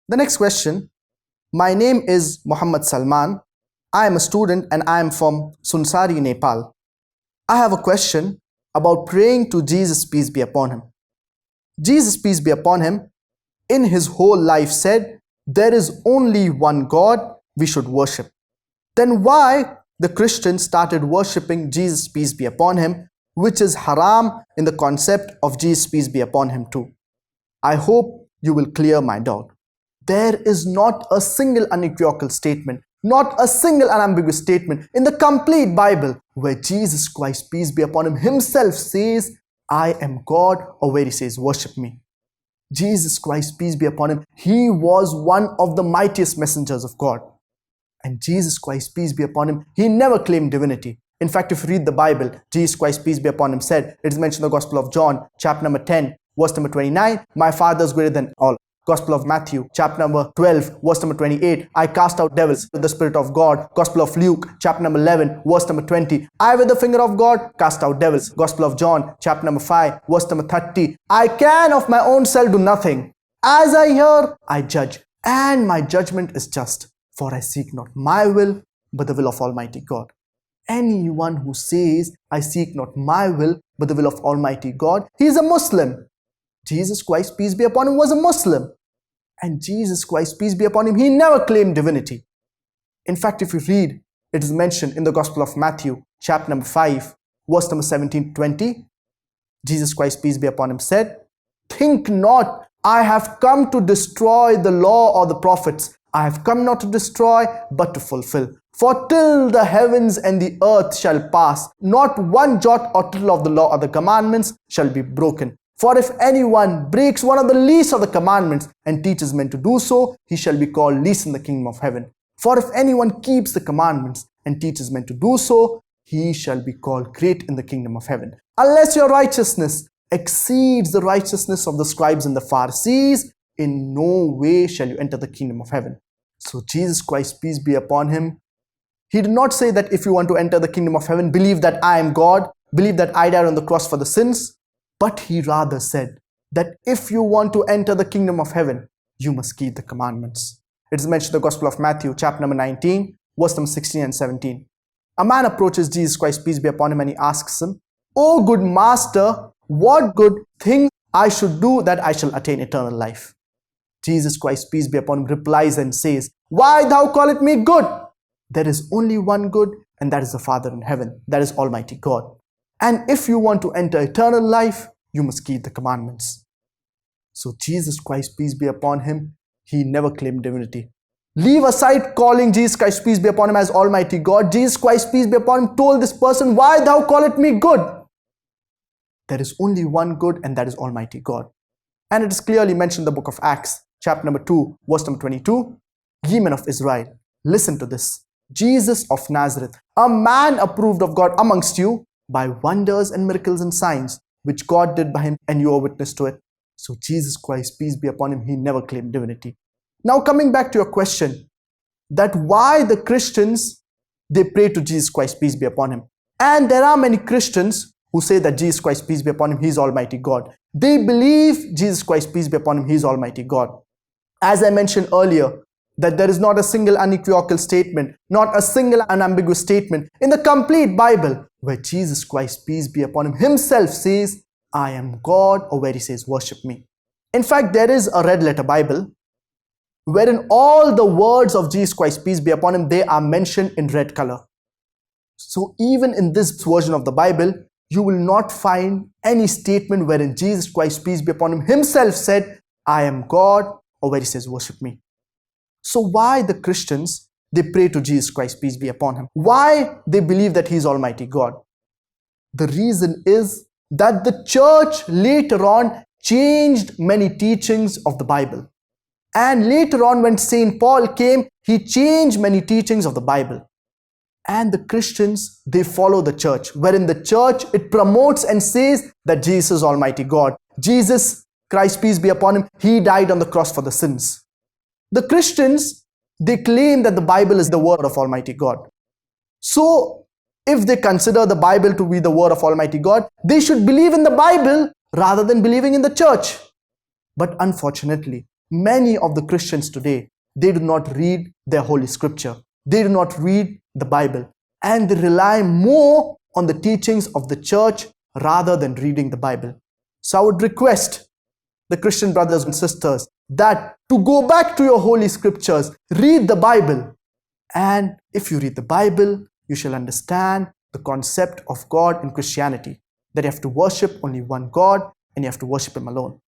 The next question. My name is Mohammed Salman. I am a student and I am from Sunsari, Nepal. I have a question about praying to Jesus, peace be upon him. Jesus, peace be upon him, in his whole life said, there is only one God we should worship. Then why the Christians started worshipping Jesus, peace be upon him, which is haram in the concept of Jesus, peace be upon him too? I hope you will clear my doubt. There is not a single unequivocal statement, not a single unambiguous statement in the complete Bible where Jesus Christ, peace be upon him, himself says, I am God, or where he says, worship me. Jesus Christ, peace be upon him, he was one of the mightiest messengers of God. And Jesus Christ, peace be upon him, he never claimed divinity. In fact, if you read the Bible, Jesus Christ, peace be upon him, said, it is mentioned in the Gospel of John, chapter number 10, verse number 29, my Father is greater than all. Gospel of Matthew, chapter number 12, verse number 28, I cast out devils with the Spirit of God. Gospel of Luke, chapter number 11, verse number 20, I with the finger of God cast out devils. Gospel of John, chapter number 5, verse number 30, I can of my own self do nothing. As I hear, I judge, and my judgment is just. For I seek not my will, but the will of Almighty God. Anyone who says, I seek not my will, but the will of Almighty God, he is a Muslim. Jesus Christ, peace be upon him, was a Muslim. And Jesus Christ, peace be upon him, he never claimed divinity. In fact, if you read, it is mentioned in the Gospel of Matthew, chapter number 5, verse number 17-20, Jesus Christ, peace be upon him, said, think not, I have come to destroy the law or the prophets. I have come not to destroy, but to fulfill. For till the heavens and the earth shall pass, not one jot or tittle of the law or the commandments shall be broken. For if anyone breaks one of the least of the commandments and teaches men to do so, he shall be called least in the kingdom of heaven. For if anyone keeps the commandments and teaches men to do so, he shall be called great in the kingdom of heaven. Unless your righteousness exceeds the righteousness of the scribes and the Pharisees, in no way shall you enter the kingdom of heaven. So Jesus Christ, peace be upon him, he did not say that if you want to enter the kingdom of heaven, believe that I am God, believe that I died on the cross for the sins. But he rather said that if you want to enter the kingdom of heaven, you must keep the commandments. It is mentioned in the Gospel of Matthew, chapter number 19, verse number 16 and 17. A man approaches Jesus Christ, peace be upon him, and he asks him, O good master, what good thing I should do that I shall attain eternal life? Jesus Christ, peace be upon him, replies and says, why thou call it me good? There is only one good, and that is the Father in heaven, that is Almighty God. And if you want to enter eternal life, you must keep the commandments. So Jesus Christ, peace be upon him, he never claimed divinity. Leave aside calling Jesus Christ, peace be upon him, as Almighty God. Jesus Christ, peace be upon him, told this person, why thou call it me good? There is only one good, and that is Almighty God. And it is clearly mentioned in the book of Acts, chapter number 2, verse number 22. Ye men of Israel, listen to this. Jesus of Nazareth, a man approved of God amongst you by wonders and miracles and signs, which God did by him, and you are witness to it. So Jesus Christ, peace be upon him, he never claimed divinity. Now coming back to your question, that why the Christians, they pray to Jesus Christ, peace be upon him. And there are many Christians who say that Jesus Christ, peace be upon him, he is Almighty God. They believe Jesus Christ, peace be upon him, he is Almighty God. As I mentioned earlier, that there is not a single unequivocal statement, not a single unambiguous statement in the complete Bible where Jesus Christ, peace be upon him, himself says, I am God, or where he says, worship me. In fact, there is a red letter Bible wherein all the words of Jesus Christ, peace be upon him, they are mentioned in red color. So even in this version of the Bible, you will not find any statement wherein Jesus Christ, peace be upon him, himself said, I am God, or where he says, worship me. So why the Christians, they pray to Jesus Christ, peace be upon him? Why they believe that he is Almighty God? The reason is that the church later on changed many teachings of the Bible. And later on when St. Paul came, he changed many teachings of the Bible. And the Christians, they follow the church, wherein the church, it promotes and says that Jesus is Almighty God. Jesus Christ, peace be upon him, he died on the cross for the sins. The Christians, they claim that the Bible is the word of Almighty God. So, if they consider the Bible to be the word of Almighty God, they should believe in the Bible rather than believing in the church. But unfortunately, Many of the Christians today, they do not read their holy scripture. They do not read the Bible, and they rely more on the teachings of the church rather than reading the Bible. So I would request the Christian brothers and sisters that to go back to your holy scriptures, read the Bible. And if you read the Bible, you shall understand the concept of God in Christianity, that you have to worship only one God and you have to worship Him alone.